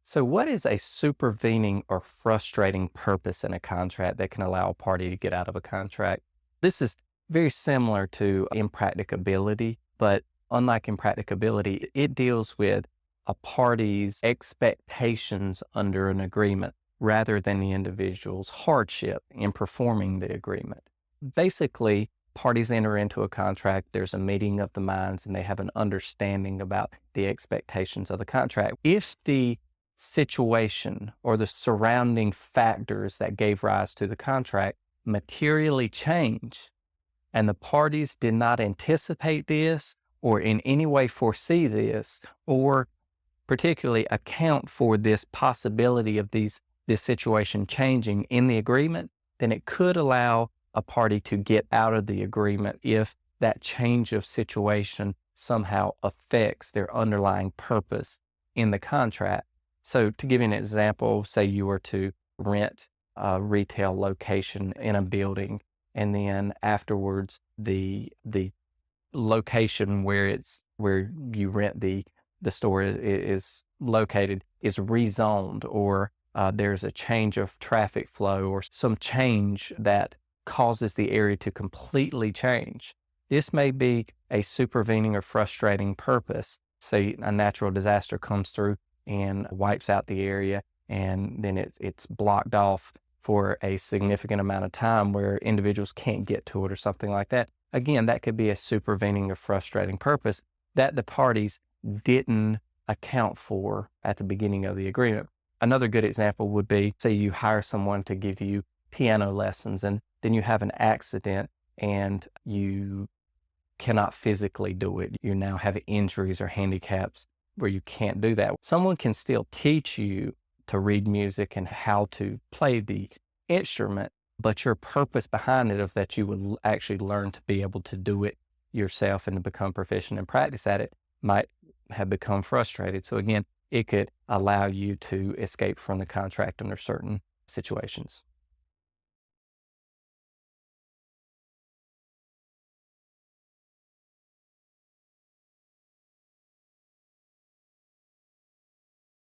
So, what is a supervening or frustrating purpose in a contract that can allow a party to get out of a contract? This is very similar to impracticability, but unlike impracticability, it deals with a party's expectations under an agreement rather than the individual's hardship in performing the agreement. Basically, parties enter into a contract, there's a meeting of the minds, and they have an understanding about the expectations of the contract. If the situation or the surrounding factors that gave rise to the contract materially change, and the parties did not anticipate this or in any way foresee this, or particularly account for this possibility of this situation changing in the agreement, then it could allow a party to get out of the agreement if that change of situation somehow affects their underlying purpose in the contract. So to give you an example, say you were to rent a retail location in a building, and then afterwards the location where you rent the store is located is rezoned, or there's a change of traffic flow or some change that causes the area to completely change. This may be a supervening or frustrating purpose. Say a natural disaster comes through and wipes out the area, and then it's blocked off for a significant amount of time where individuals can't get to it or something like that. Again, that could be a supervening or frustrating purpose that the parties didn't account for at the beginning of the agreement. Another good example would be, say you hire someone to give you piano lessons, and then you have an accident and you cannot physically do it. You now have injuries or handicaps where you can't do that. Someone can still teach you to read music and how to play the instrument, but your purpose behind it of that you would actually learn to be able to do it yourself and to become proficient and practice at it might have become frustrated. So again, it could allow you to escape from the contract under certain situations.